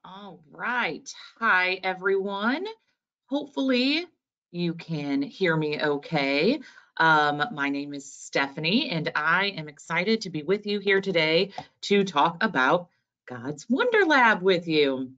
All right. Hi, everyone. Hopefully, you can hear me okay. My name is Stephanie, and I am excited to be with you here today to talk about God's Wonder Lab with you.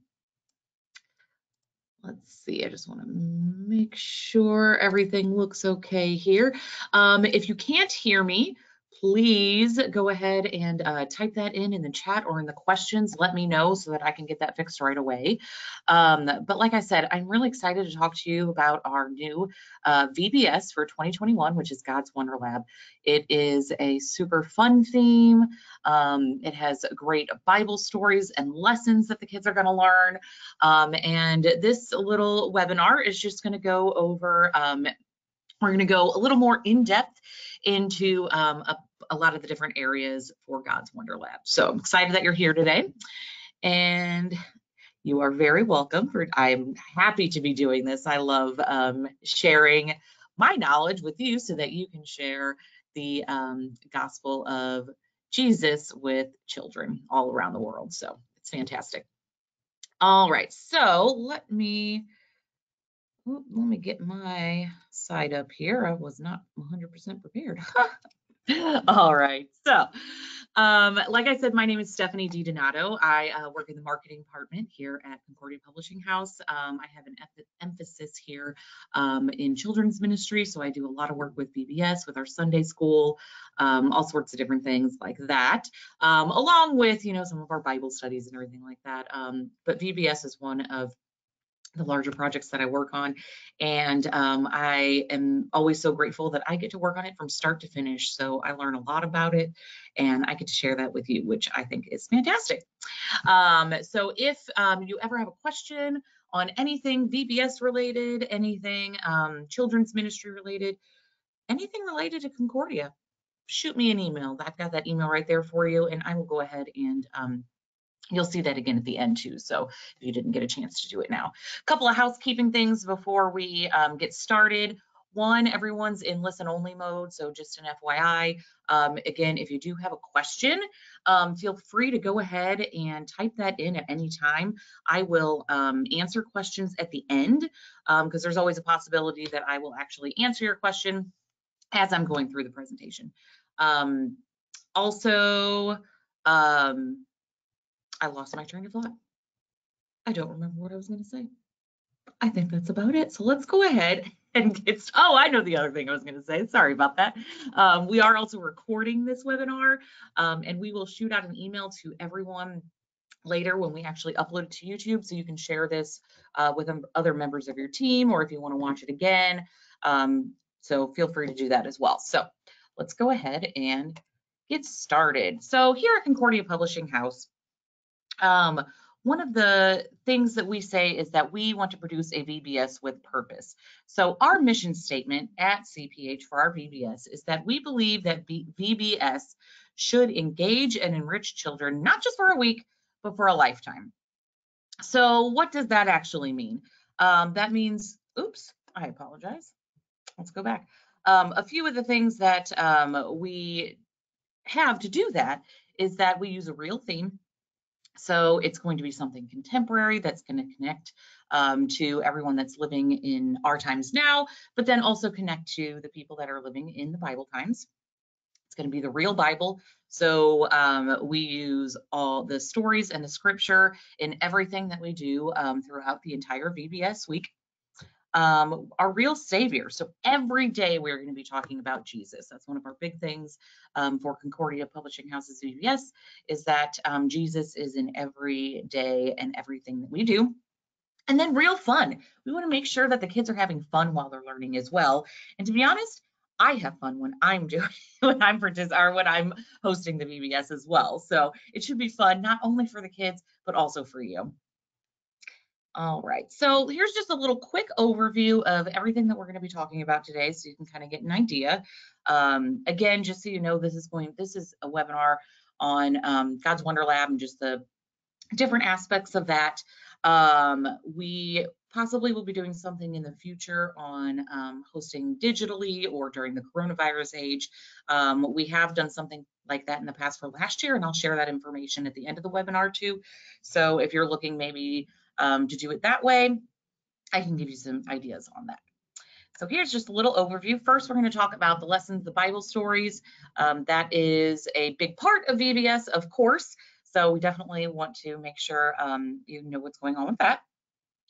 Let's see, I just want to make sure everything looks okay here. If you can't hear me, please go ahead and type that in the chat or in the questions. Let me know so that I can get that fixed right away. But like I said, I'm really excited to talk to you about our new VBS for 2021, which is God's Wonder Lab. It is a super fun theme. It has great Bible stories and lessons that the kids are going to learn. And this little webinar is just going to go over, we're going to go a little more in depth into a lot of the different areas for God's Wonder Lab. So I'm excited that you're here today, and you are very welcome. I'm happy to be doing this. I love sharing my knowledge with you so that you can share the gospel of Jesus with children all around the world. So it's fantastic. All right, so let me get my side up here. I was not 100% prepared. All right, so like I said, my name is Stephanie DiDonato. I work in the marketing department here at Concordia Publishing House. I have an emphasis here in children's ministry, so I do a lot of work with VBS, with our Sunday school, all sorts of different things like that, along with, some of our Bible studies and everything like that. But VBS is one of the larger projects that I work on. And I am always so grateful that I get to work on it from start to finish. So I learn a lot about it and I get to share that with you, which I think is fantastic. So if you ever have a question on anything VBS related, anything children's ministry related, anything related to Concordia, shoot me an email. I've got that email right there for you, and I will go ahead and you'll see that again at the end too, so if you didn't get a chance to do it now. A couple of housekeeping things before we get started. One, everyone's in listen only mode, so just an FYI. Again, if you do have a question, feel free to go ahead and type that in at any time. I will answer questions at the end, because there's always a possibility that I will actually answer your question as I'm going through the presentation. Also, I lost my train of thought. I don't remember what I was going to say. I think that's about it. So let's go ahead and get started. Oh, I know the other thing I was going to say. Sorry about that. We are also recording this webinar, and we will shoot out an email to everyone later when we actually upload it to YouTube, so you can share this with other members of your team, or if you want to watch it again. So feel free to do that as well. So let's go ahead and get started. So here at Concordia Publishing House, one of the things that we say is that we want to produce a VBS with purpose. So our mission statement at CPH for our VBS is that we believe that VBS should engage and enrich children, not just for a week, but for a lifetime. So what does that actually mean? That means, oops, I apologize. Let's go back. A few of the things that we have to do that is that we use a real theme. So it's going to be something contemporary that's going to connect to everyone that's living in our times now, but then also connect to the people that are living in the Bible times. It's going to be the real Bible. So we use all the stories and the scripture in everything that we do throughout the entire VBS week. Our real Savior. So every day we're going to be talking about Jesus. That's one of our big things for Concordia Publishing House's VBS, is that Jesus is in every day and everything that we do. And then real fun. We want to make sure that the kids are having fun while they're learning as well. And to be honest, I have fun when I'm doing when I'm hosting the VBS as well. So it should be fun, not only for the kids, but also for you. All right, so here's just a little quick overview of everything that we're going to be talking about today, so you can kind of get an idea. Again, just so you know, this is a webinar on God's Wonder Lab and just the different aspects of that. We possibly will be doing something in the future on hosting digitally or during the coronavirus age. We have done something like that in the past for last year, and I'll share that information at the end of the webinar too. So if you're looking maybe to do it that way, I can give you some ideas on that. So here's just a little overview. First, we're going to talk about the lessons, the Bible stories. That is a big part of VBS, of course. So we definitely want to make sure you know what's going on with that.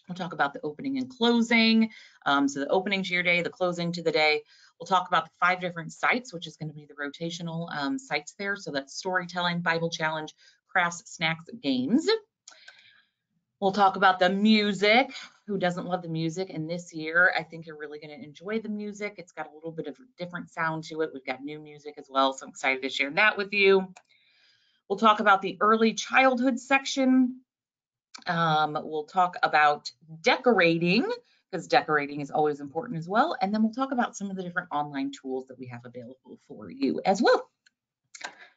We'll talk about the opening and closing. So the opening to your day, the closing to the day. We'll talk about the 5 different sites, which is going to be the rotational sites there. So that's storytelling, Bible challenge, crafts, snacks, games. We'll talk about the music. Who doesn't love the music? And this year, I think you're really going to enjoy the music. It's got a little bit of a different sound to it. We've got new music as well, so I'm excited to share that with you. We'll talk about the early childhood section. We'll talk about decorating, because decorating is always important as well. And then we'll talk about some of the different online tools that we have available for you as well.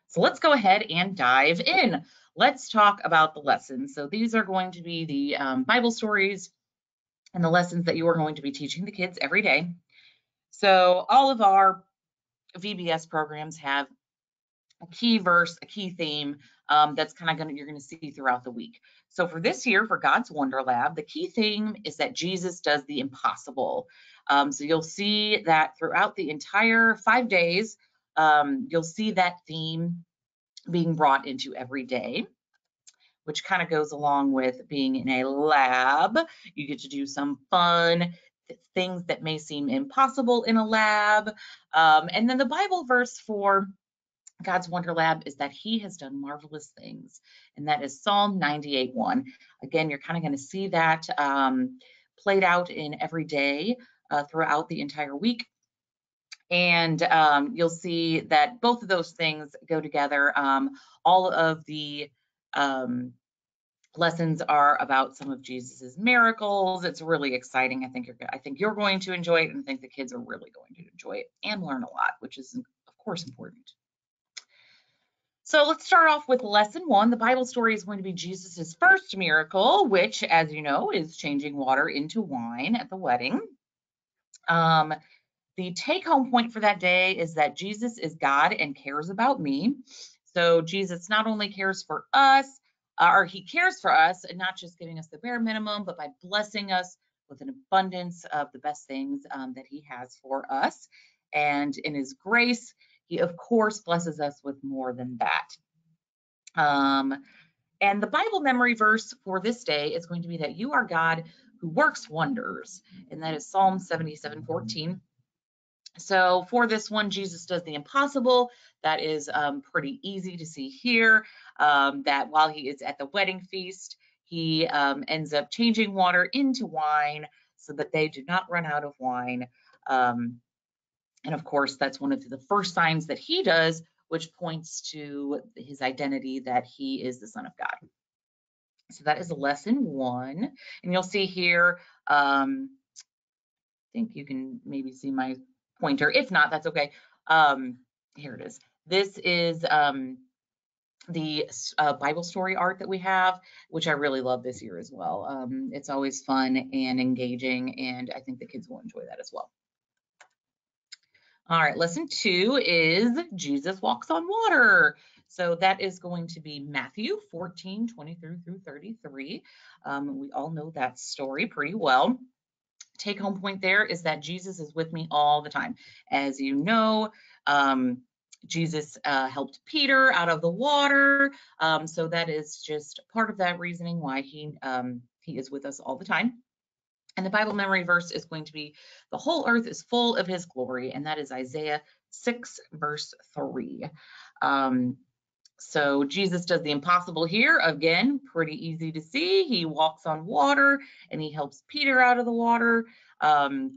So let's go ahead and dive in. Let's talk about the lessons. So these are going to be the Bible stories and the lessons that you are going to be teaching the kids every day. So all of our VBS programs have a key verse, a key theme that's kind of you're going to see throughout the week. So for this year, for God's Wonder Lab, the key theme is that Jesus does the impossible. So you'll see that throughout the entire 5 days, you'll see that theme being brought into every day, which kind of goes along with being in a lab. You get to do some fun things that may seem impossible in a lab. And then the Bible verse for God's Wonder Lab is that he has done marvelous things, and that is Psalm 98:1. Again, you're kind of going to see that played out in every day throughout the entire week. And you'll see that both of those things go together. All of the lessons are about some of Jesus's miracles. It's really exciting. I think you're going to enjoy it, and I think the kids are really going to enjoy it and learn a lot, which is of course important. So let's start off with lesson 1. The Bible story is going to be Jesus's first miracle, which, as you know, is changing water into wine at the wedding. The take-home point for that day is that Jesus is God and cares about me. So Jesus not only cares for us, or he cares for us, and not just giving us the bare minimum, but by blessing us with an abundance of the best things that he has for us. And in his grace, he, of course, blesses us with more than that. And the Bible memory verse for this day is going to be that you are God who works wonders, and that is Psalm 77:14. So for this one, Jesus does the impossible. That is pretty easy to see here, that while he is at the wedding feast, he ends up changing water into wine so that they do not run out of wine. And of course, that's one of the first signs that he does, which points to his identity, that he is the Son of God. So that is lesson 1. And you'll see here, I think you can maybe see my pointer. If not, that's okay. Here it is. This is the Bible story art that we have, which I really love this year as well. It's always fun and engaging, and I think the kids will enjoy that as well. All right, lesson 2 is Jesus walks on water. So that is going to be Matthew 14:23 through 33. We all know that story pretty well. Take home point there is that Jesus is with me all the time. As you know, Jesus helped Peter out of the water. So that is just part of that reasoning why he is with us all the time. And the Bible memory verse is going to be, the whole earth is full of his glory, and that is Isaiah 6:3. So Jesus does the impossible here. Again, pretty easy to see. He walks on water and he helps Peter out of the water to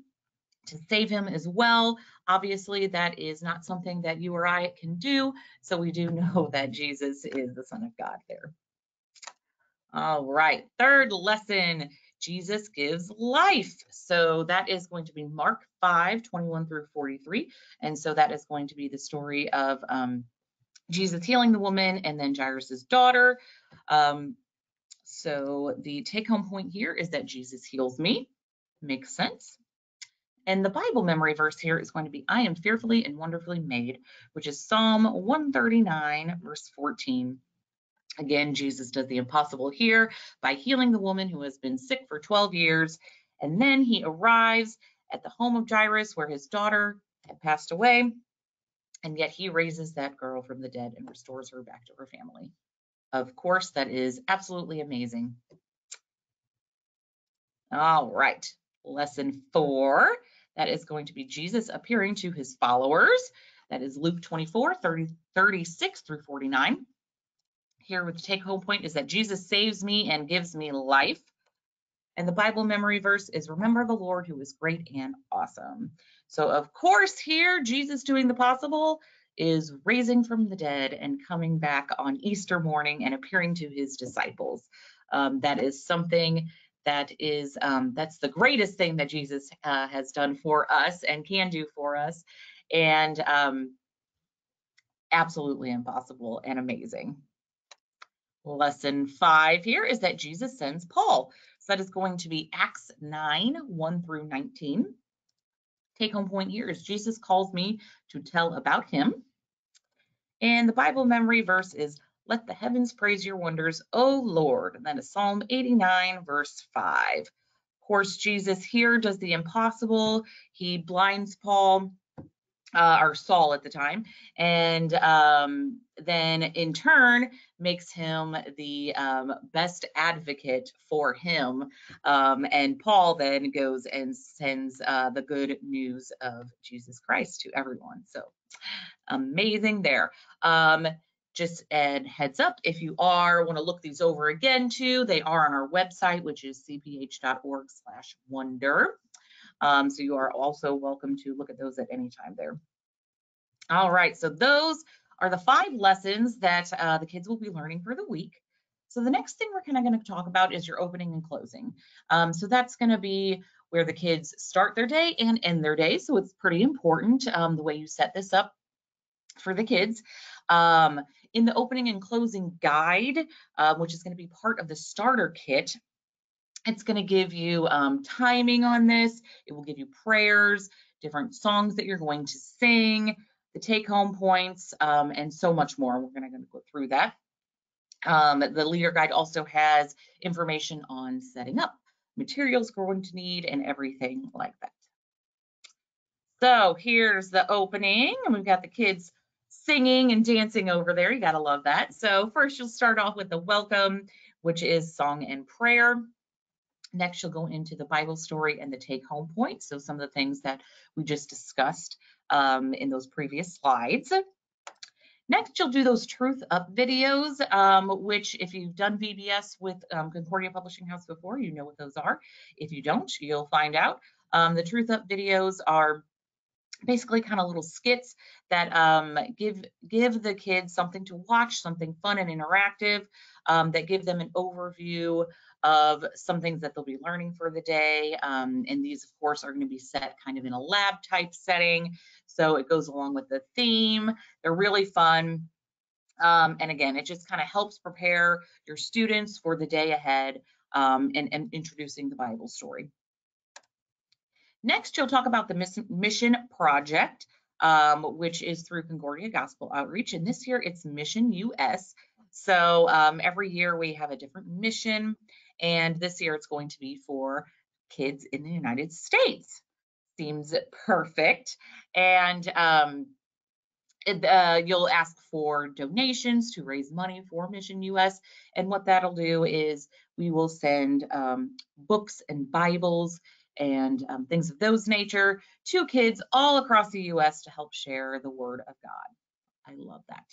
save him as well. Obviously, that is not something that you or I can do. So we do know that Jesus is the Son of God there. All right, third lesson, Jesus gives life. So that is going to be Mark 5:21 through 43. And so that is going to be the story of Jesus healing the woman and then Jairus's daughter. So the take-home point here is that Jesus heals me. Makes sense. And the Bible memory verse here is going to be, I am fearfully and wonderfully made, which is Psalm 139, verse 14. Again, Jesus does the impossible here by healing the woman who has been sick for 12 years. And then he arrives at the home of Jairus where his daughter had passed away. And yet he raises that girl from the dead and restores her back to her family. Of course, that is absolutely amazing. All right, lesson 4. That is going to be Jesus appearing to his followers. That is Luke 24, 36 through 49. Here with the take-home point is that Jesus saves me and gives me life. And the Bible memory verse is, remember the Lord who is great and awesome. So of course here, Jesus doing the possible is raising from the dead and coming back on Easter morning and appearing to his disciples. That is something that is, that's the greatest thing that Jesus has done for us and can do for us. And absolutely impossible and amazing. Lesson 5 here is that Jesus sends Paul. So that is going to be Acts 9, 1 through 19. Take home point here is Jesus calls me to tell about him. And the Bible memory verse is, let the heavens praise your wonders, O Lord. And that is Psalm 89, verse 5. Of course, Jesus here does the impossible. He blinds Paul, or Saul at the time, and then in turn makes him the best advocate for him. And Paul then goes and sends the good news of Jesus Christ to everyone. So amazing there. Just a heads up, if you want to look these over again too, they are on our website, which is cph.org/wonder. So you are also welcome to look at those at any time there. All right, so those are the 5 lessons that the kids will be learning for the week. So the next thing we're kind of going to talk about is your opening and closing. So that's going to be where the kids start their day and end their day. So it's pretty important the way you set this up for the kids. In the opening and closing guide, which is going to be part of the starter kit, it's going to give you timing on this. It will give you prayers, different songs that you're going to sing, the take-home points, and so much more. We're going to go through that. The leader guide also has information on setting up, materials we're going to need, and everything like that. So here's the opening, and we've got the kids singing and dancing over there. You got to love that. So first you'll start off with the welcome, which is song and prayer. Next, you'll go into the Bible story and the take-home points. So some of the things that we just discussed in those previous slides. Next, you'll do those Truth Up videos, which if you've done VBS with Concordia Publishing House before, you know what those are. If you don't, you'll find out. The Truth Up videos are basically kind of little skits that give the kids something to watch, something fun and interactive, that give them an overview of some things that they'll be learning for the day. And these, of course, are going to be set kind of in a lab type setting. So it goes along with the theme. They're really fun. And again, it just kind of helps prepare your students for the day ahead and introducing the Bible story. Next, you'll talk about the mission project, which is through Concordia Gospel Outreach. And this year it's Mission US. So every year we have a different mission. And this year it's going to be for kids in the United States. Seems perfect. And you'll ask for donations to raise money for Mission US. And what that'll do is we will send books and Bibles and things of those nature to kids all across the US to help share the Word of God. I love that.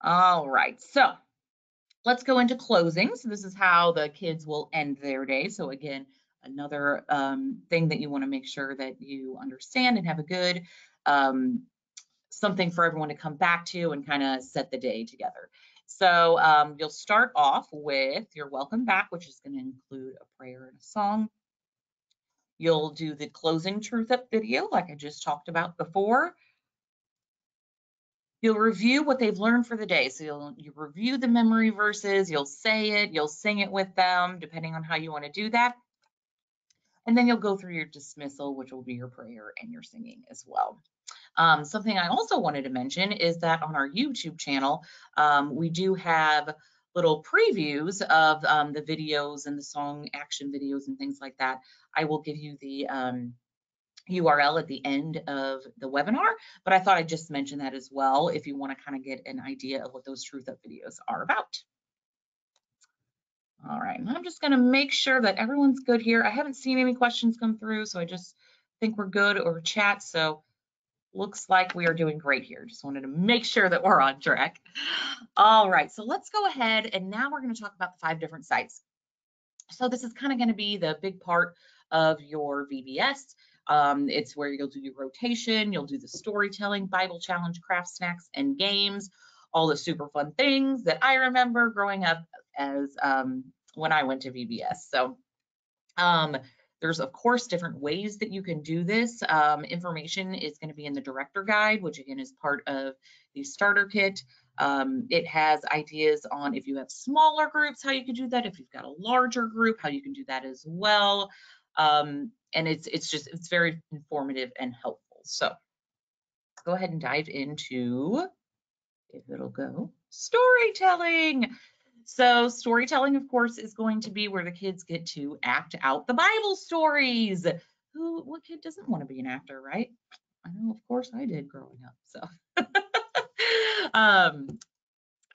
All right, so let's go into closing. So this is how the kids will end their day. So again, another thing that you want to make sure that you understand and have a good something for everyone to come back to and kind of set the day together. So you'll start off with your welcome back, which is going to include a prayer and a song. You'll do the closing Truth Up video, like I just talked about before. You'll review what they've learned for the day. So you review the memory verses, you'll say it, you'll sing it with them, depending on how you want to do that. And then you'll go through your dismissal, which will be your prayer and your singing as well. Something I also wanted to mention is that on our YouTube channel, we do have little previews of the videos and the song action videos and things like that. I will give you the URL at the end of the webinar, but I thought I'd just mention that as well if you want to kind of get an idea of what those Truth Up videos are about. All right, and I'm just going to make sure that everyone's good here. I haven't seen any questions come through, so I just think we're good over chat. So looks like we are doing great here. Just wanted to make sure that we're on track. All right, so let's go ahead and now we're going to talk about the 5 different sites. So this is kind of going to be the big part of your VBS. It's where you'll do your rotation, you'll do the storytelling, Bible challenge, craft snacks, and games, all the super fun things that I remember growing up as when I went to VBS. So there's, of course, different ways that you can do this. Information is going to be in the director guide, which again is part of the starter kit. It has ideas on if you have smaller groups, how you can do that. If you've got a larger group, how you can do that as well. And it's very informative and helpful. So go ahead and dive into, if it'll go, storytelling. So storytelling, of course, is going to be where the kids get to act out the Bible stories. What kid doesn't want to be an actor, right? I know, of course, I did growing up. So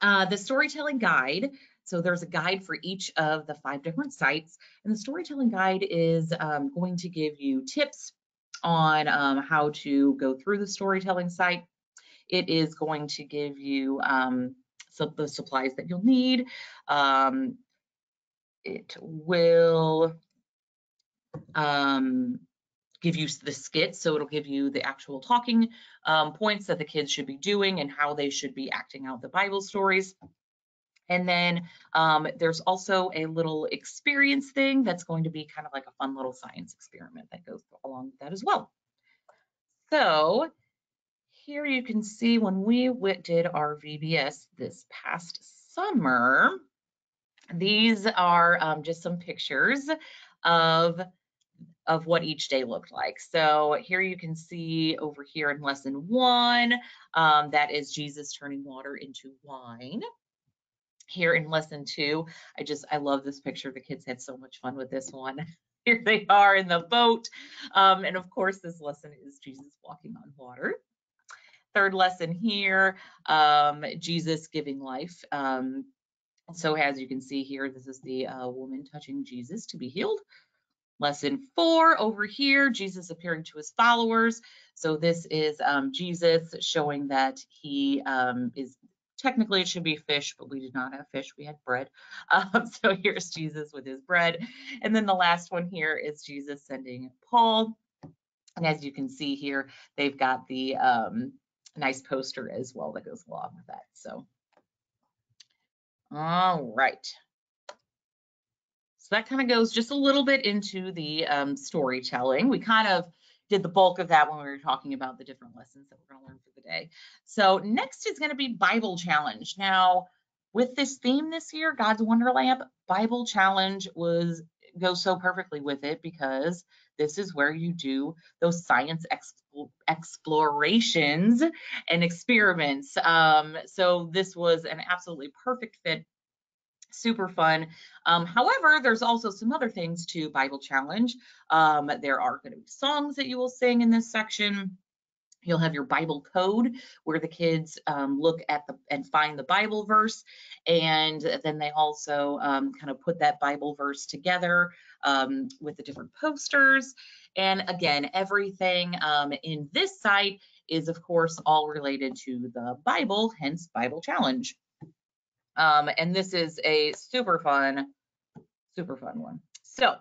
the storytelling guide. So there's a guide for each of the 5 different sites. And the storytelling guide is going to give you tips on how to go through the storytelling site. It is going to give you the supplies that you'll need. It will give you the skits, so it'll give you the actual talking points that the kids should be doing and how they should be acting out the Bible stories. And then there's also a little experience thing that's going to be kind of like a fun little science experiment that goes along with that as well. So here you can see when we did our VBS this past summer, these are just some pictures of what each day looked like. So here you can see over here in lesson 1, that is Jesus turning water into wine. Here in lesson 2, I love this picture. The kids had so much fun with this one. Here they are in the boat. And of course, this lesson is Jesus walking on water. Third lesson here, Jesus giving life. So as you can see here, this is the woman touching Jesus to be healed. Lesson 4 over here, Jesus appearing to his followers. So this is Jesus showing that he is, technically it should be fish, but we did not have fish, we had bread. So here's Jesus with his bread. And then the last one here is Jesus sending Paul. And as you can see here, they've got the nice poster as well that goes along with that. So, all right. So that kind of goes just a little bit into the storytelling. We kind of did the bulk of that when we were talking about the different lessons that we're going to learn for the day. So next is going to be Bible Challenge. Now, with this theme this year, God's Wonderland, Bible Challenge goes so perfectly with it because this is where you do those science explorations and experiments. So this was an absolutely perfect fit. Super fun. However, there's also some other things to Bible Challenge. There are going to be songs that you will sing in this section. You'll have your Bible code where the kids look at and find the Bible verse, and then they also kind of put that Bible verse together with the different posters. And again, everything in this site is, of course, all related to the Bible, hence Bible Challenge. And this is a super fun one. So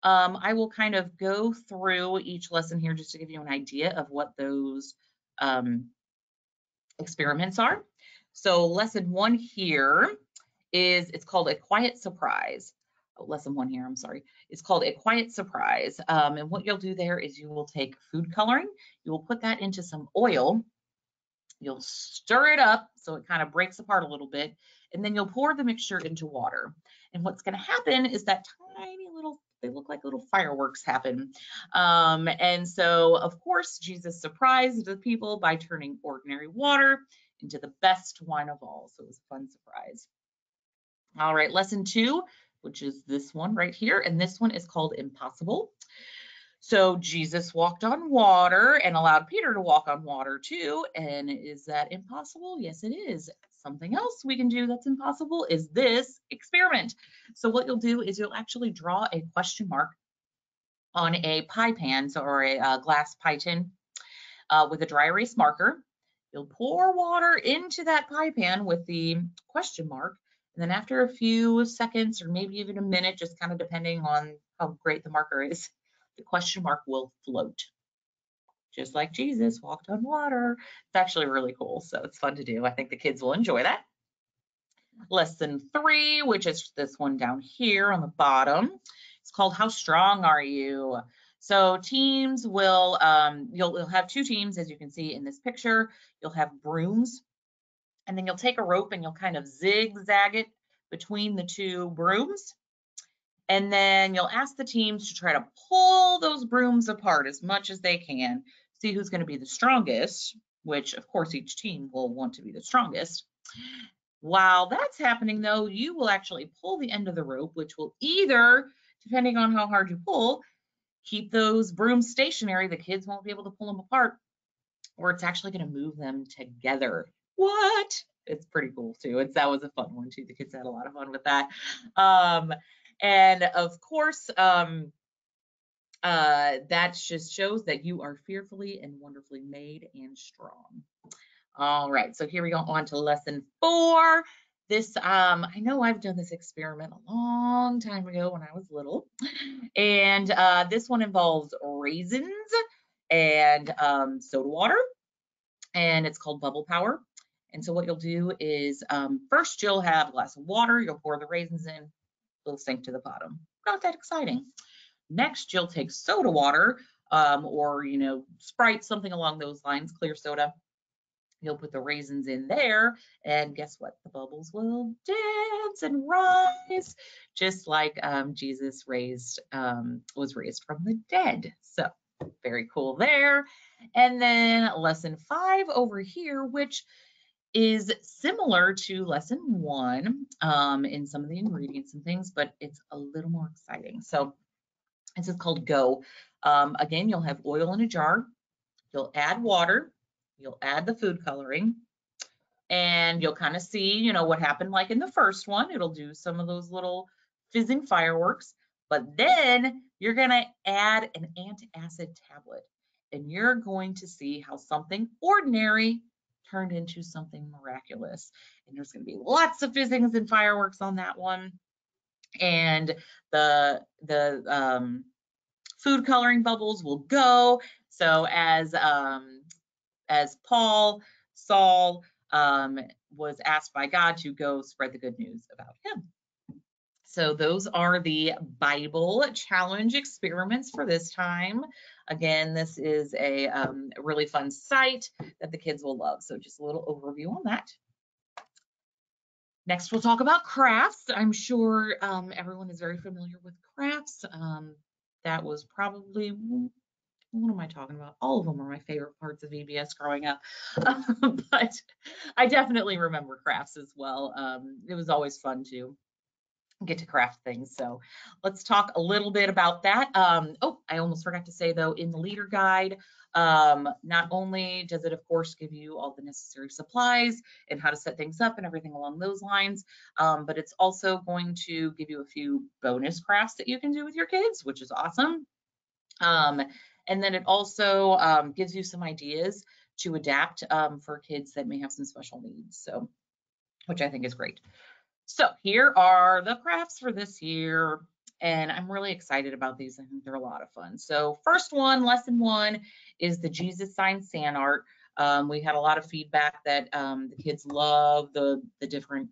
I will kind of go through each lesson here just to give you an idea of what those experiments are. So lesson 1 here it's called A Quiet Surprise. Oh, lesson 1 here, I'm sorry. It's called A Quiet Surprise. And what you'll do there is you will take food coloring, you will put that into some oil, you'll stir it up so it kind of breaks apart a little bit, and then you'll pour the mixture into water. And what's going to happen is that tiny little they look like little fireworks happen. And so, of course, Jesus surprised the people by turning ordinary water into the best wine of all. So it was a fun surprise. All right, lesson 2, which is this one right here. And this one is called Impossible. So Jesus walked on water and allowed Peter to walk on water too. And is that impossible? Yes, it is. Something else we can do that's impossible is this experiment. So what you'll do is you'll actually draw a question mark on a pie pan, or a glass pie tin with a dry erase marker. You'll pour water into that pie pan with the question mark. And then after a few seconds or maybe even a minute, just kind of depending on how great the marker is, the question mark will float, just like Jesus walked on water. It's actually really cool, so it's fun to do. I think the kids will enjoy that. Lesson 3, which is this one down here on the bottom. It's called How Strong Are You? So teams will, you'll have 2 teams, as you can see in this picture. You'll have brooms, and then you'll take a rope and you'll kind of zigzag it between the 2 brooms. And then you'll ask the teams to try to pull those brooms apart as much as they can, see who's going to be the strongest, which of course each team will want to be the strongest. While that's happening though, you will actually pull the end of the rope, which will either, depending on how hard you pull, keep those brooms stationary, the kids won't be able to pull them apart, or it's actually going to move them together. What? It's pretty cool too. That was a fun one too. The kids had a lot of fun with that. And of course, that just shows that you are fearfully and wonderfully made and strong. All right, so here we go on to lesson 4. This, I know I've done this experiment a long time ago when I was little, and this one involves raisins and soda water, and it's called bubble power. And so what you'll do is first you'll have a glass of water, you'll pour the raisins in, it'll sink to the bottom. Not that exciting. Next, you'll take soda water or, Sprite, something along those lines, clear soda. You'll put the raisins in there, and guess what? The bubbles will dance and rise, just like Jesus was raised from the dead. So very cool there. And then lesson 5 over here, which is similar to lesson 1 in some of the ingredients and things, but it's a little more exciting. So this is called Go. Again, you'll have oil in a jar. You'll add water. You'll add the food coloring. And you'll kind of see, what happened like in the first one. It'll do some of those little fizzing fireworks. But then you're going to add an antacid tablet. And you're going to see how something ordinary turned into something miraculous. And there's going to be lots of fizzings and fireworks on that one. And the food coloring bubbles will go. So as Saul was asked by God to go spread the good news about him. So those are the Bible challenge experiments for this time. Again, this is a really fun site that the kids will love. So just a little overview on that. Next, we'll talk about crafts. I'm sure everyone is very familiar with crafts. That was probably, what am I talking about? All of them are my favorite parts of VBS growing up. But I definitely remember crafts as well. It was always fun to get to craft things. So let's talk a little bit about that. Oh, I almost forgot to say though, in the leader guide, not only does it of course give you all the necessary supplies and how to set things up and everything along those lines, but it's also going to give you a few bonus crafts that you can do with your kids, which is awesome. And then it also gives you some ideas to adapt for kids that may have some special needs, so which I think is great. So here are the crafts for this year, and I'm really excited about these. I think they're a lot of fun. So first one, lesson 1, is the Jesus sign sand art. We had a lot of feedback that the kids love the different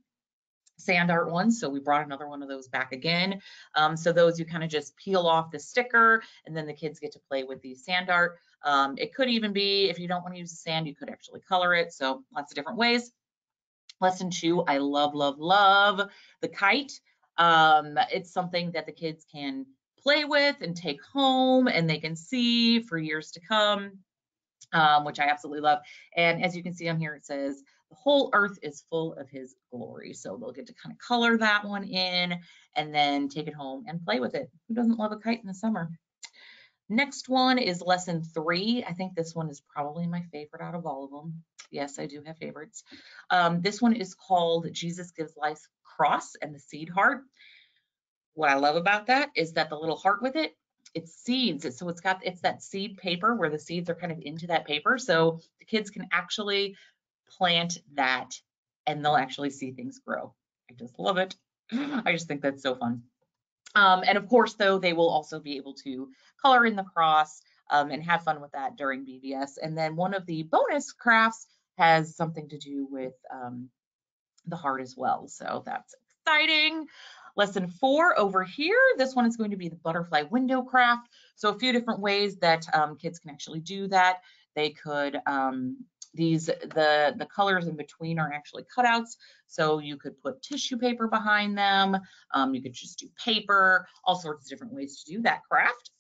sand art ones, so we brought another one of those back again. So those you kind of just peel off the sticker, and then the kids get to play with the sand art. It could even be, if you don't want to use the sand, you could actually color it, so lots of different ways. Lesson 2, I love, love, love the kite. It's something that the kids can play with and take home, and they can see for years to come, which I absolutely love. And as you can see on here, it says, the whole earth is full of his glory. So they'll get to kind of color that one in and then take it home and play with it. Who doesn't love a kite in the summer? Next one is lesson 3. I think this one is probably my favorite out of all of them. Yes, I do have favorites. This one is called Jesus Gives Life Cross and the Seed Heart. What I love about that is that the little heart with it, it's seeds. So it's that seed paper where the seeds are kind of into that paper. So the kids can actually plant that and they'll actually see things grow. I just love it. I just think that's so fun. And of course, though, they will also be able to color in the cross and have fun with that during VBS. And then one of the bonus crafts has something to do with the heart as well. So that's exciting. Lesson 4 over here, this one is going to be the butterfly window craft. So a few different ways that kids can actually do that. They could, the colors in between are actually cutouts. So you could put tissue paper behind them. You could just do paper, all sorts of different ways to do that craft.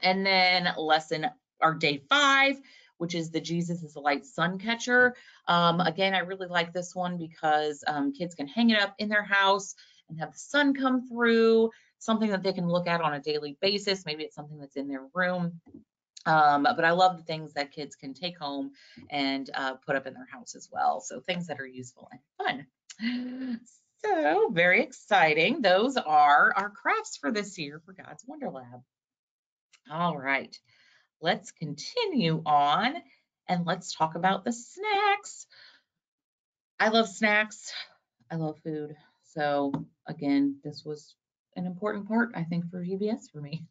And then day 5, which is the Jesus is a Light sun catcher. Again, I really like this one because kids can hang it up in their house and have the sun come through, something that they can look at on a daily basis. Maybe it's something that's in their room. But I love the things that kids can take home and put up in their house as well. So things that are useful and fun. So very exciting. Those are our crafts for this year for God's Wonder Lab. All right, let's continue on and let's talk about the snacks. I love snacks. I love food. So again, this was an important part, I think, for VBS for me.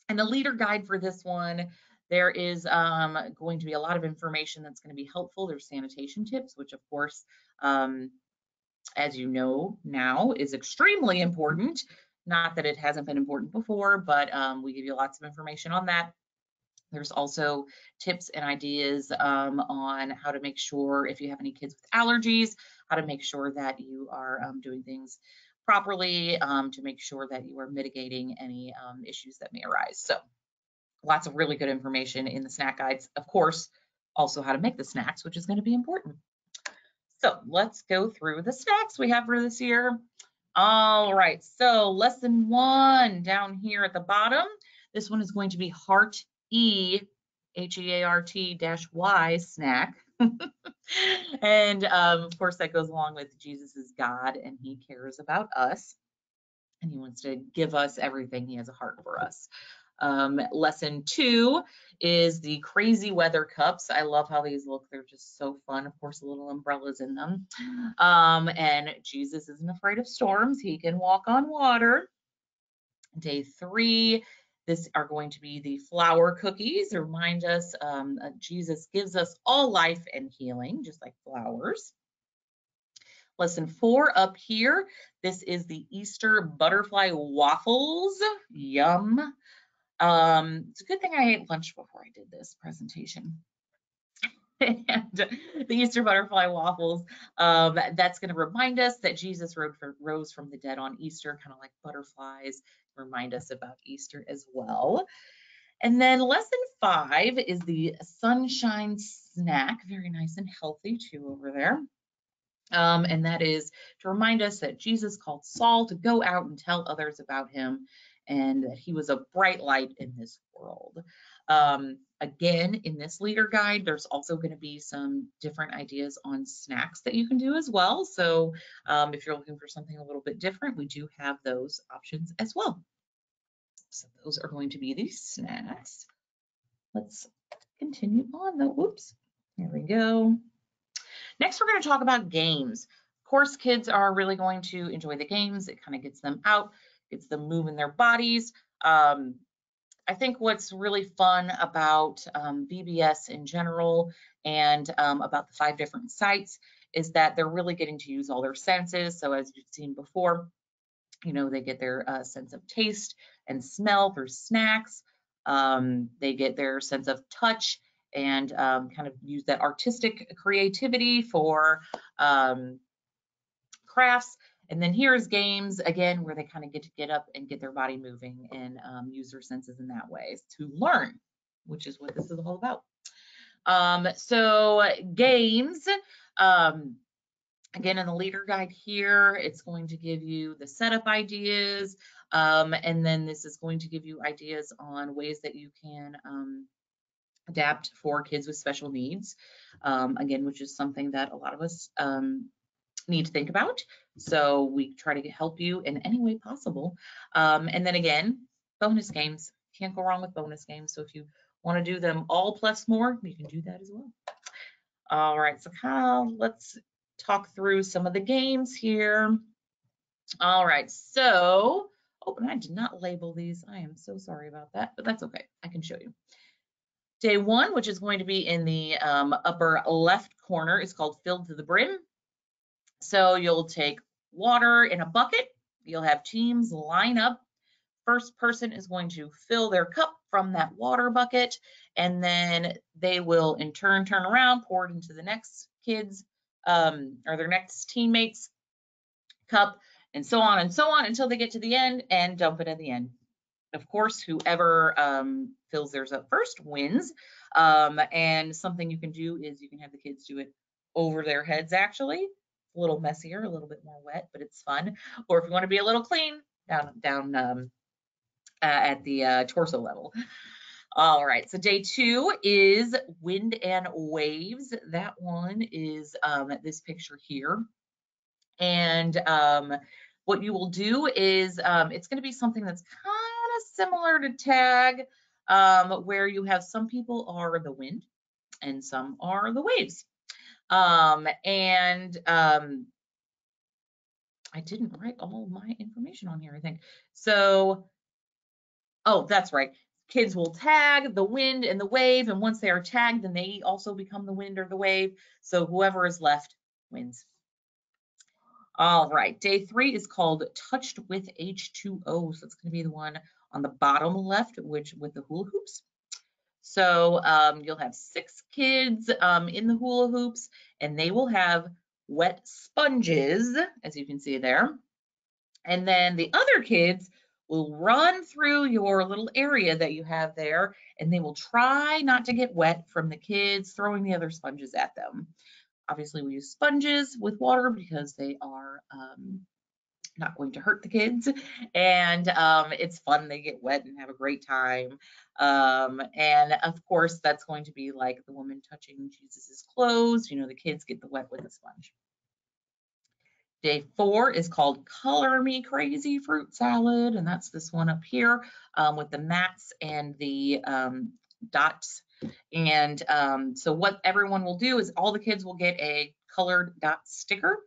And the leader guide for this one, there is going to be a lot of information that's going to be helpful. There's sanitation tips, which of course, as you know now, is extremely important. Not that it hasn't been important before, but we give you lots of information on that. There's also tips and ideas on how to make sure, if you have any kids with allergies, how to make sure that you are doing things properly to make sure that you are mitigating any issues that may arise. So lots of really good information in the snack guides. Of course, also how to make the snacks, which is going to be important. So let's go through the snacks we have for this year. All right, so lesson 1 down here at the bottom. This one is going to be Heart E, Heart-Y snack. And of course, that goes along with Jesus is God and he cares about us. And he wants to give us everything. He has a heart for us. Lesson 2 is the crazy weather cups. I love how these look. They're just so fun. Of course, little umbrellas in them. And Jesus isn't afraid of storms. He can walk on water. Day 3, this are going to be the flower cookies. Remind us Jesus gives us all life and healing, just like flowers. Lesson 4 up here, this is the Easter butterfly waffles. Yum. It's a good thing I ate lunch before I did this presentation. And the Easter butterfly waffles, that's going to remind us that Jesus rose from the dead on Easter, kind of like butterflies, remind us about Easter as well. And then lesson 5 is the sunshine snack, very nice and healthy too over there. And that is to remind us that Jesus called Saul to go out and tell others about him and that he was a bright light in this world. Again, in this leader guide, there's also going to be some different ideas on snacks that you can do as well. So if you're looking for something a little bit different, we do have those options as well. So those are going to be the snacks. Let's continue on though. Whoops, there we go. Next, we're going to talk about games. Of course, kids are really going to enjoy the games. It kind of gets them out, gets them moving their bodies. I think what's really fun about VBS in general and about the 5 different sites is that they're really getting to use all their senses. So as you've seen before, you know, they get their sense of taste and smell through snacks. They get their sense of touch and kind of use that artistic creativity for crafts. And then here's games, again, where they kind of get to get up and get their body moving and use their senses in that way to learn, which is what this is all about. So games, again, in the leader guide here, it's going to give you the setup ideas, and then this is going to give you ideas on ways that you can adapt for kids with special needs, again, which is something that a lot of us need to think about. So we try to help you in any way possible. And then again, bonus games. Can't go wrong with bonus games. So if you want to do them all plus more, you can do that as well. All right, so let's talk through some of the games here. All right, so, oh, and I did not label these. I am so sorry about that, but that's okay. I can show you. Day one, which is going to be in the upper left corner, is called Filled to the Brim. So you'll take water in a bucket. You'll have teams line up. First person is going to fill their cup from that water bucket, and then they will in turn turn around, pour it into the next kid's or their next teammate's cup, and so on until they get to the end and dump it at the end. Of course, whoever fills theirs up first wins. And something you can do is you can have the kids do it over their heads, actually. A little messier, a little bit more wet, but it's fun. Or if you want to be a little clean, down at the torso level. All right, so day two is wind and waves. That one is this picture here. And what you will do is it's going to be something that's kind of similar to tag, where you have some people are the wind and some are the waves. I didn't write all my information on here, I think. So, oh, that's right. Kids will tag the wind and the wave, and once they are tagged, then they also become the wind or the wave. So whoever is left wins. All right, day three is called Touched with H2O. So it's going to be the one on the bottom left, which with the hula hoops. So you'll have 6 kids in the hula hoops, and they will have wet sponges, as you can see there. And then the other kids will run through your little area that you have there, and they will try not to get wet from the kids throwing the other sponges at them. Obviously, we use sponges with water because they are not going to hurt the kids, and it's fun. They get wet and have a great time. And of course, that's going to be like the woman touching Jesus's clothes. You know, the kids get the wet with the sponge. Day 4 is called Color Me Crazy Fruit Salad, and that's this one up here with the mats and the dots. And so what everyone will do is all the kids will get a colored dot sticker.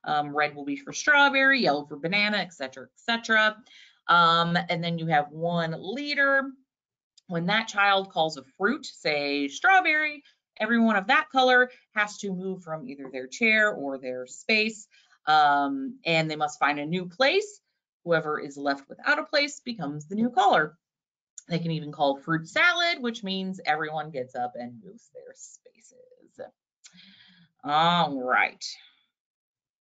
Red will be for strawberry, yellow for banana, etc., etc. And then you have one leader. When that child calls a fruit, say strawberry, everyone of that color has to move from either their chair or their space, and they must find a new place. Whoever is left without a place becomes the new caller. They can even call fruit salad, which means everyone gets up and moves their spaces. All right.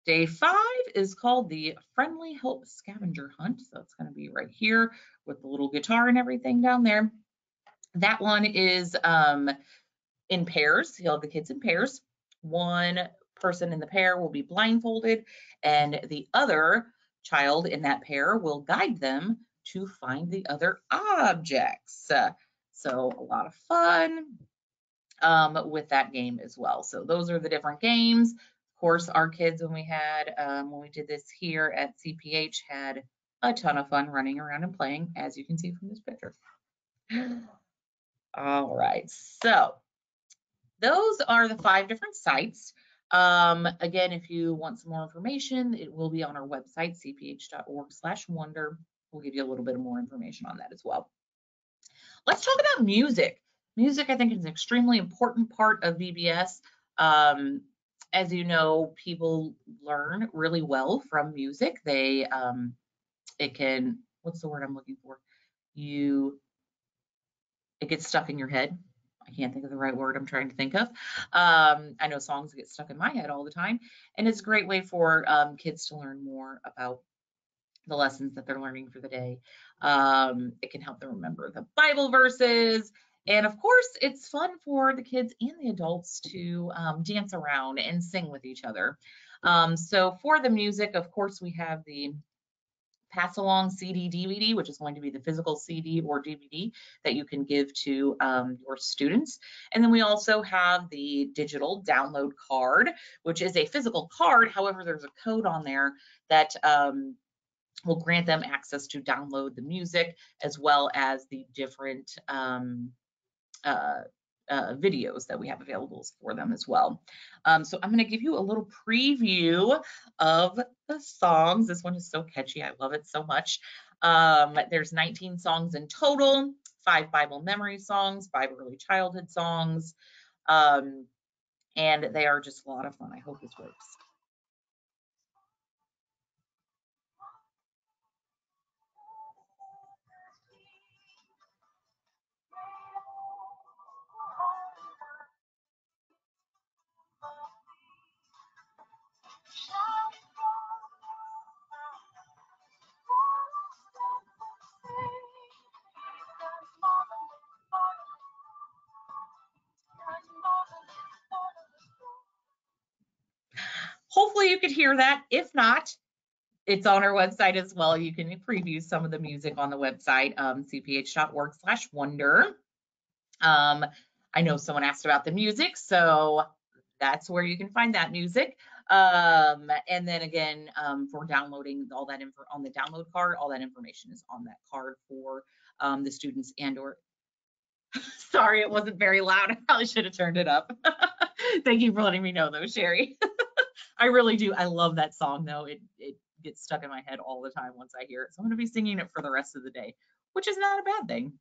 Day 5 is called the Friendly Help Scavenger Hunt. So it's going to be right here with the little guitar and everything down there. That one is in pairs. You'll have the kids in pairs. One person in the pair will be blindfolded, and the other child in that pair will guide them to find the other objects. So a lot of fun with that game as well. So those are the different games. Of course, our kids, when we did this here at CPH, had a ton of fun running around and playing, as you can see from this picture. All right, so those are the 5 different sites. Again, if you want some more information, it will be on our website, cph.org/wonder. We'll give you a little bit more information on that as well. Let's talk about music. Music, I think, is an extremely important part of VBS. As you know, people learn really well from music. It can, what's the word I'm looking for? It gets stuck in your head. I can't think of the right word I'm trying to think of. I know songs get stuck in my head all the time, and it's a great way for kids to learn more about the lessons that they're learning for the day. It can help them remember the Bible verses. And of course, it's fun for the kids and the adults to dance around and sing with each other. So for the music, of course, we have the pass along CD DVD, which is going to be the physical CD or DVD that you can give to your students. And then we also have the digital download card, which is a physical card. However, there's a code on there that will grant them access to download the music as well as the different uh, videos that we have available for them as well. So I'm going to give you a little preview of the songs. This one is so catchy. I love it so much. There's 19 songs in total, 5 Bible memory songs, 5 early childhood songs, and they are just a lot of fun. I hope this works. Hopefully you could hear that. If not, it's on our website as well. You can preview some of the music on the website, cph.org/wonder. I know someone asked about the music, so that's where you can find that music. And then again, for downloading all that info on the download card, all that information is on that card for the students and or sorry, it wasn't very loud. I probably should have turned it up. Thank you for letting me know though, Sherry. I really do. I love that song though. It gets stuck in my head all the time once I hear it. So I'm going to be singing it for the rest of the day, which is not a bad thing.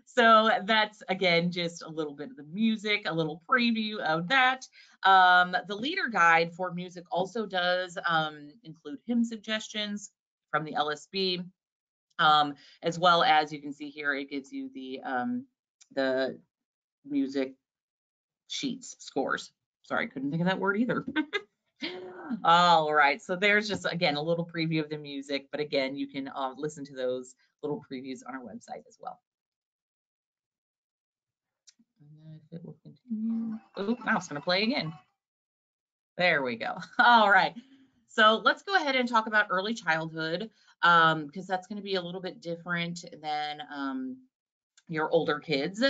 So that's again just a little bit of the music, a little preview of that. The leader guide for music also does include hymn suggestions from the LSB, as well as you can see here, it gives you the music sheets, scores. Sorry, couldn't think of that word either. All right, so there's just again a little preview of the music, but again, you can listen to those little previews on our website as well. And if it will continue, oh, now it's going to play again. There we go. All right, so let's go ahead and talk about early childhood because that's going to be a little bit different than your older kids.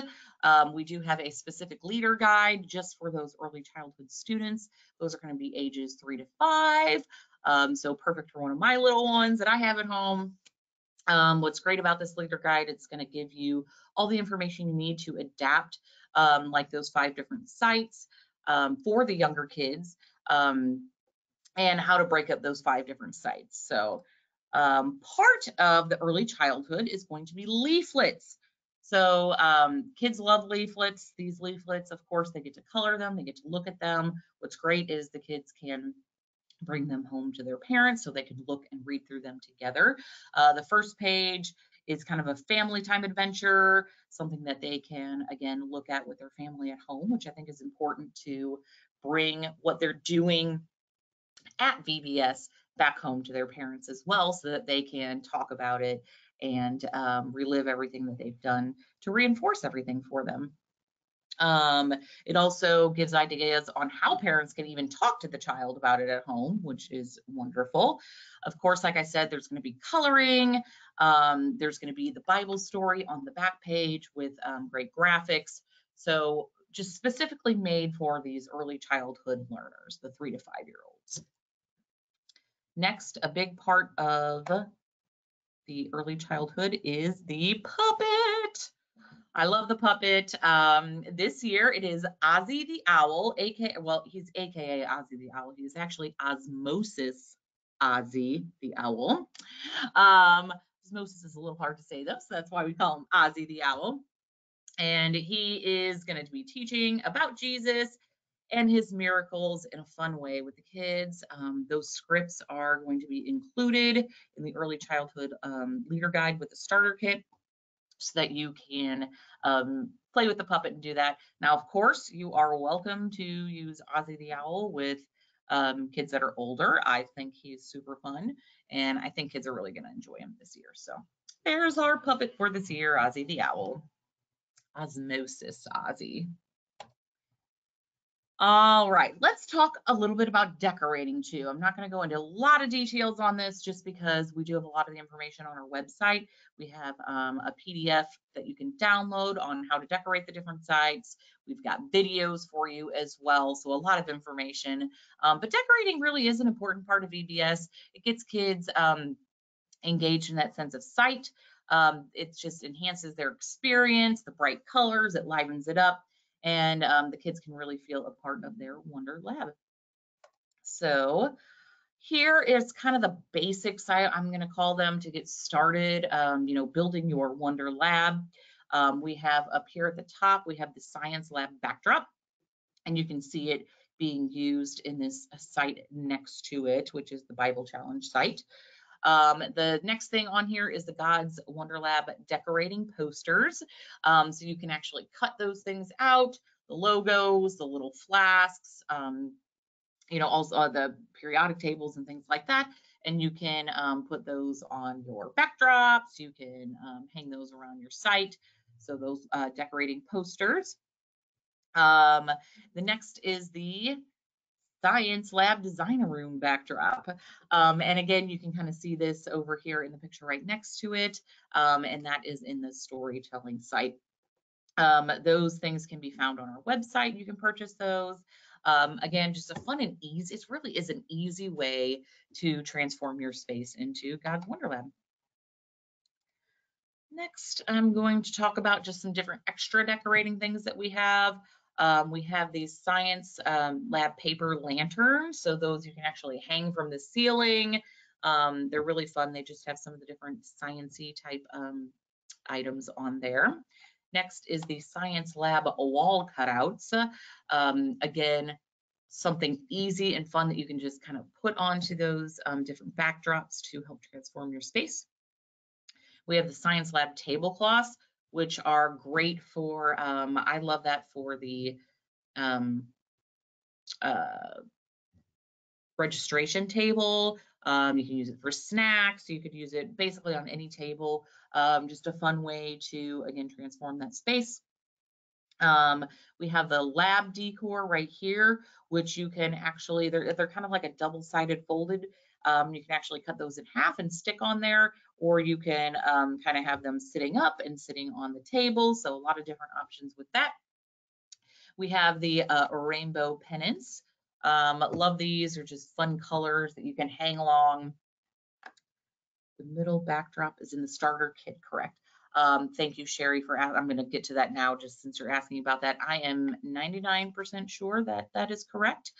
We do have a specific leader guide just for those early childhood students. Those are going to be ages 3 to 5. So perfect for one of my little ones that I have at home. What's great about this leader guide, it's going to give you all the information you need to adapt like those 5 different sites for the younger kids and how to break up those 5 different sites. So part of the early childhood is going to be leaflets. So kids love leaflets. These leaflets, of course, they get to color them, they get to look at them. What's great is the kids can bring them home to their parents so they can look and read through them together. The first page is kind of a family time adventure, something that they can, again, look at with their family at home, which I think is important to bring what they're doing at VBS back home to their parents as well so that they can talk about it and relive everything that they've done to reinforce everything for them. It also gives ideas on how parents can even talk to the child about it at home, which is wonderful. Of course, like I said, there's going to be coloring. There's going to be the Bible story on the back page with great graphics. So just specifically made for these early childhood learners, the 3 to 5-year-olds. Next, a big part of the early childhood is the puppet. I love the puppet. This year it is Ozzy the Owl, well, he's AKA Ozzy the Owl. He's actually Osmosis Ozzy the Owl. Osmosis is a little hard to say though, so that's why we call him Ozzy the Owl. And he is going to be teaching about Jesus and his miracles in a fun way with the kids. Those scripts are going to be included in the early childhood leader guide with the starter kit. so that you can play with the puppet and do that. Now, of course, you are welcome to use Ozzy the Owl with kids that are older. I think he's super fun, and I think kids are really going to enjoy him this year. So there's our puppet for this year, Ozzy the Owl. Osmosis Ozzy. All right, let's talk a little bit about decorating too. I'm not going to go into a lot of details on this just because we do have a lot of the information on our website. We have a PDF that you can download on how to decorate the different sites. We've got videos for you as well, so a lot of information. But decorating really is an important part of VBS. It gets kids engaged in that sense of sight. It just enhances their experience, the bright colors, it livens it up, and the kids can really feel a part of their Wonder Lab. So here is kind of the basics, I'm going to call them, to get started, building your Wonder Lab. We have up here at the top, we have the Science Lab backdrop, and you can see it being used in this site next to it, which is the Bible Challenge site. The next thing on here is the God's Wonder Lab decorating posters. So you can actually cut those things out, the logos, the little flasks, also the periodic tables and things like that. And you can put those on your backdrops. You can hang those around your site. So those decorating posters. The next is the Science Lab Designer Room backdrop. And again, you can kind of see this over here in the picture right next to it. And that is in the storytelling site. Those things can be found on our website. You can purchase those. Again, just a fun and easy, it really is an easy way to transform your space into God's Wonder Lab. Next, I'm going to talk about just some different extra decorating things that we have. We have these Science Lab paper lanterns. So those you can actually hang from the ceiling. They're really fun. They just have some of the different science-y type items on there. Next is the Science Lab wall cutouts. Again, something easy and fun that you can just kind of put onto those different backdrops to help transform your space. We have the Science Lab tablecloths, which are great for, I love that for the registration table. You can use it for snacks. You could use it basically on any table. Just a fun way to, again, transform that space. We have the lab decor right here, which you can actually, they're kind of like a double-sided folded. You can actually cut those in half and stick on there, or you can kind of have them sitting up and sitting on the table. So a lot of different options with that. We have the rainbow pennants. Love these. They're just fun colors that you can hang along. The middle backdrop is in the starter kit, correct? Thank you, Sherry, for asking. I'm going to get to that now, just since you're asking about that. I am 99% sure that that is correct.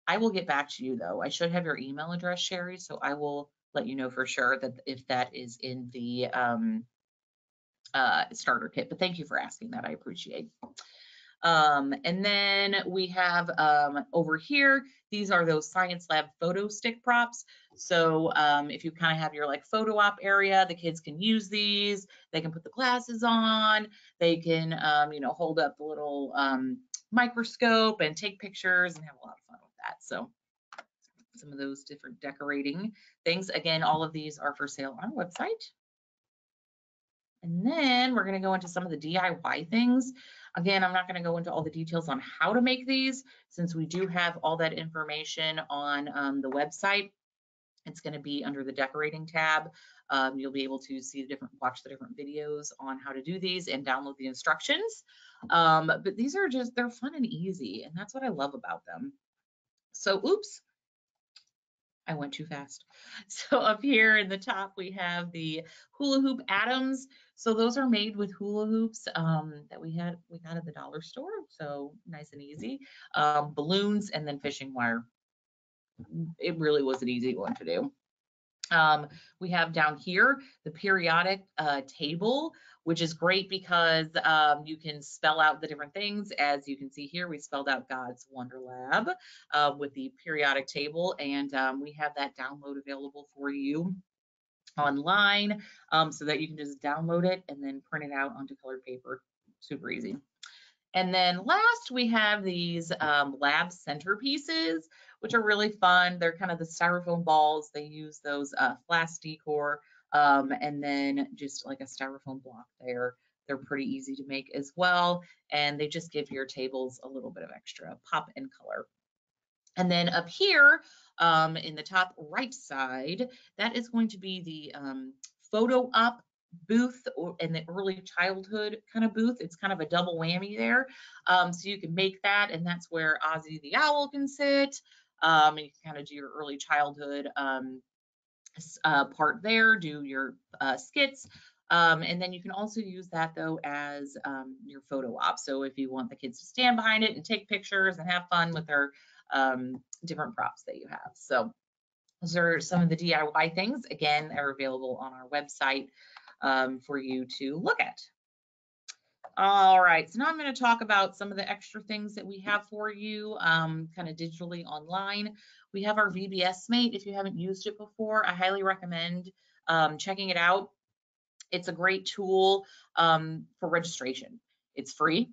I will get back to you, though. I should have your email address, Sherry, so I will let you know for sure that if that is in the starter kit. But thank you for asking that. I appreciate it. And then we have over here, these are those Science Lab photo stick props. So if you kind of have your like photo op area, the kids can use these. They can put the glasses on. They can, hold up the little microscope and take pictures and have a lot of fun with that. So some of those different decorating things. Again, all of these are for sale on our website. And then we're going to go into some of the DIY things. Again, I'm not going to go into all the details on how to make these, since we do have all that information on the website. It's going to be under the decorating tab. You'll be able to see watch the different videos on how to do these and download the instructions. But these are they're fun and easy, and that's what I love about them. So, oops. I went too fast. So up here in the top, we have the hula hoop atoms. So those are made with hula hoops that we got at the dollar store. So nice and easy. Balloons and then fishing wire. It really was an easy one to do. We have down here the periodic table, which is great because you can spell out the different things. As you can see here, we spelled out God's Wonder Lab with the periodic table, and we have that download available for you. online, so that you can just download it and then print it out onto colored paper. Super easy. And then last, we have these lab centerpieces, which are really fun. They're kind of the styrofoam balls. They use those flask decor, and then just like a styrofoam block there. They're pretty easy to make as well, and they just give your tables a little bit of extra pop and color. And then up here in the top right side, that is going to be the photo op booth in the early childhood kind of booth. It's kind of a double whammy there. So you can make that, and that's where Ozzy the Owl can sit. And you can kind of do your early childhood part there, do your skits. And then you can also use that though as your photo op. So if you want the kids to stand behind it and take pictures and have fun with their different props that you have. So those are some of the DIY things. Again, they're available on our website for you to look at. All right, so now I'm going to talk about some of the extra things that we have for you kind of digitally online. We have our VBS Mate. If you haven't used it before, I highly recommend checking it out. It's a great tool for registration. It's free,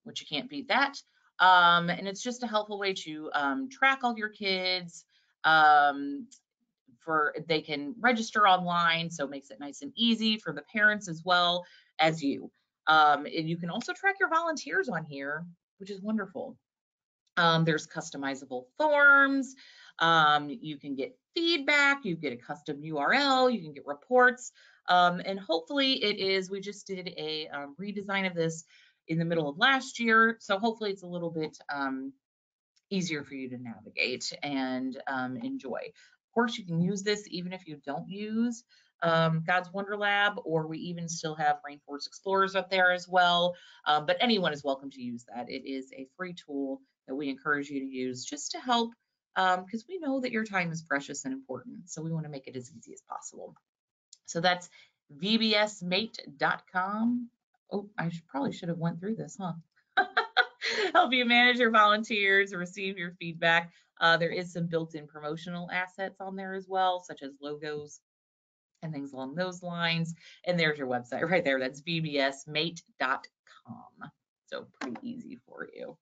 which you can't beat that. And it's just a helpful way to track all your kids. They can register online, so it makes it nice and easy for the parents as well as you. And you can also track your volunteers on here, which is wonderful. There's customizable forms. You can get feedback. You get a custom URL. You can get reports. And hopefully we just did a redesign of this in the middle of last year. So hopefully it's a little bit easier for you to navigate and enjoy. Of course, you can use this even if you don't use God's Wonder Lab, or we even still have Rainforest Explorers up there as well. But anyone is welcome to use that. It is a free tool that we encourage you to use just to help, because we know that your time is precious and important. So we want to make it as easy as possible. So that's vbsmate.com. Oh, I probably should have went through this, huh? Help you manage your volunteers, receive your feedback. There is some built-in promotional assets on there as well, such as logos and things along those lines. And there's your website right there. That's vbsmate.com. So pretty easy for you.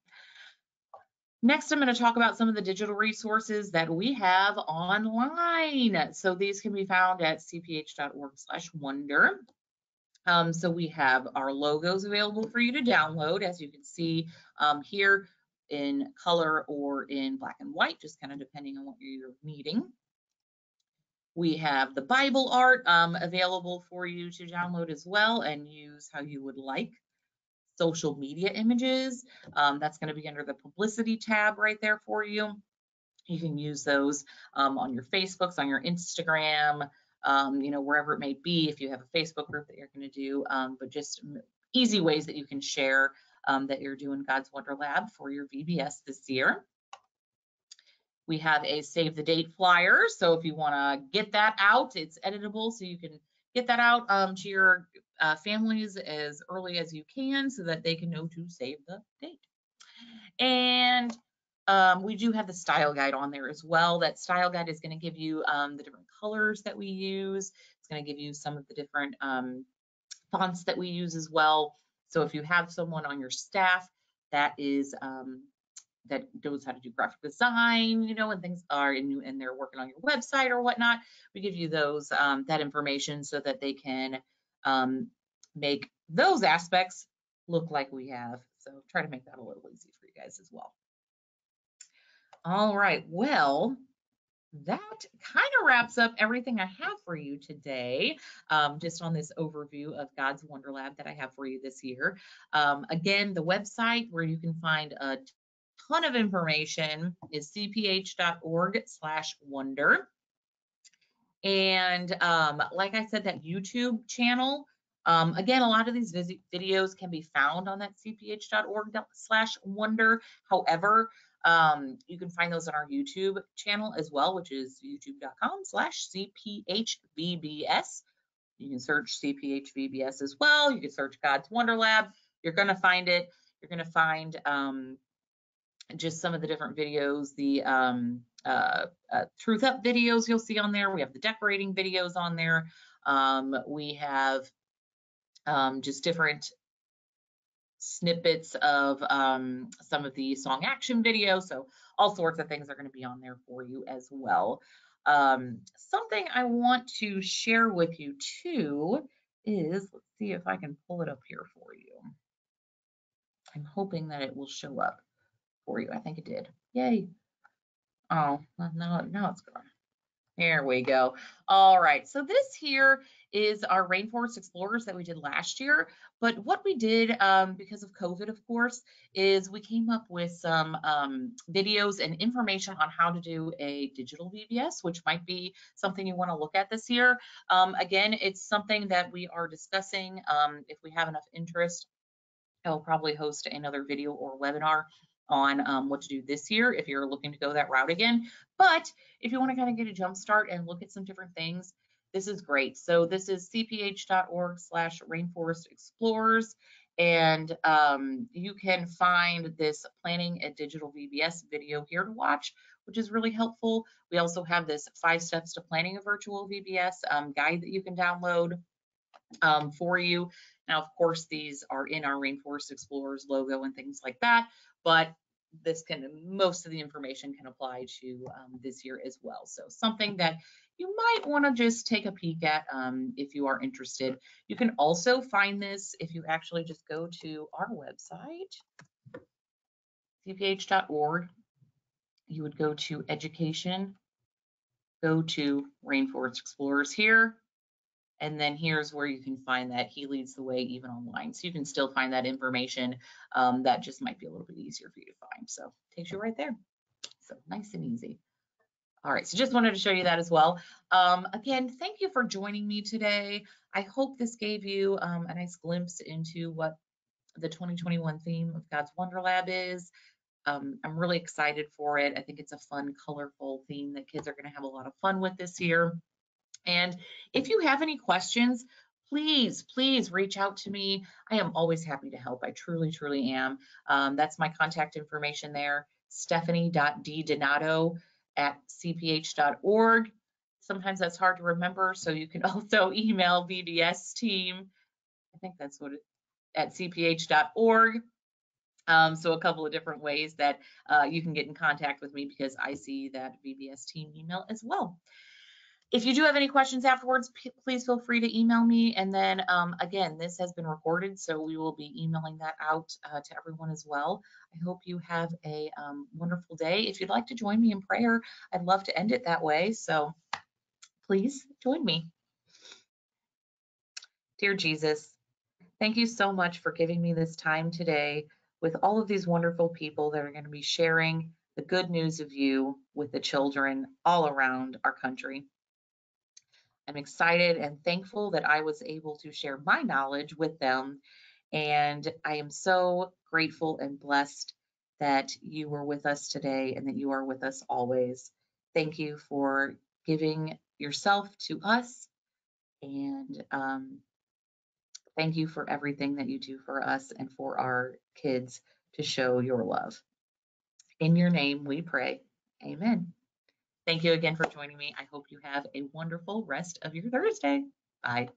Next, I'm going to talk about some of the digital resources that we have online. So these can be found at cph.org/wonder. So we have our logos available for you to download, as you can see here in color or in black and white, just kind of depending on what you're needing. We have the Bible art available for you to download as well and use how you would like. Social media images, that's going to be under the publicity tab right there for you. You can use those on your Facebooks, on your Instagram, wherever it may be, if you have a Facebook group that you're going to do, but just easy ways that you can share that you're doing God's Wonder Lab for your VBS this year. We have a save the date flyer. So if you want to get that out, it's editable, so you can get that out to your families as early as you can so that they can know to save the date. And we do have the style guide on there as well. That style guide is going to give you the different colors that we use. It's going to give you some of the different fonts that we use as well. So if you have someone on your staff that is that knows how to do graphic design, and things are, and they're working on your website or whatnot, we give you those that information so that they can make those aspects look like we have. So try to make that a little easy for you guys as well. All right, well, that kind of wraps up everything I have for you today, just on this overview of God's Wonder Lab that I have for you this year. Again, the website where you can find a ton of information is cph.org/wonder. And like I said, that YouTube channel, again, a lot of these videos can be found on that cph.org/wonder. However, you can find those on our YouTube channel as well, which is youtube.com/cphvbs. You can search CPHVBS as well. You can search God's Wonder Lab. You're going to find it. You're going to find just some of the different videos, the Truth Up videos you'll see on there. We have the decorating videos on there. We have just different snippets of some of the song action videos. So all sorts of things are going to be on there for you as well. Something I want to share with you too is, let's see if I can pull it up here for you. I'm hoping that it will show up for you. I think it did. Yay. Oh, now it's gone. There we go. All right, so this here is our Rainforest Explorers that we did last year. But what we did, because of COVID, of course, is we came up with some videos and information on how to do a digital VBS, which might be something you want to look at this year. Again, it's something that we are discussing. If we have enough interest, I'll probably host another video or webinar on what to do this year if you're looking to go that route again. But if you want to kind of get a jump start and look at some different things, this is great. So this is cph.org/rainforest explorers, and you can find this planning a digital VBS video here to watch, which is really helpful. We also have this 5 steps to planning a virtual VBS guide that you can download for you. Now, of course, these are in our Rainforest Explorers logo and things like that, but most of the information can apply to this year as well. So something that you might want to just take a peek at if you are interested. You can also find this if you actually just go to our website, cph.org. You would go to education, go to Rainforest Explorers here, and then here's where you can find that he leads the way even online. So you can still find that information. That just might be a little bit easier for you to find. So it takes you right there. So nice and easy. All right, so just wanted to show you that as well. Again, thank you for joining me today. I hope this gave you a nice glimpse into what the 2021 theme of God's Wonder Lab is. I'm really excited for it. I think it's a fun, colorful theme that kids are going to have a lot of fun with this year. And if you have any questions, please reach out to me. I am always happy to help. I truly am. That's my contact information there, stephanie.ddonato@cph.org. Sometimes that's hard to remember, so you can also email VBS team. I think that's what at cph.org. So a couple of different ways that you can get in contact with me, because I see that VBS team email as well. If you do have any questions afterwards, please feel free to email me. And then again, this has been recorded, so we will be emailing that out to everyone as well. I hope you have a wonderful day. If you'd like to join me in prayer, I'd love to end it that way. So please join me. Dear Jesus, thank you so much for giving me this time today with all of these wonderful people that are going to be sharing the good news of you with the children all around our country. I'm excited and thankful that I was able to share my knowledge with them. And I am so grateful and blessed that you were with us today and that you are with us always. Thank you for giving yourself to us. And thank you for everything that you do for us and for our kids to show your love. In your name we pray. Amen. Thank you again for joining me. I hope you have a wonderful rest of your Thursday. Bye.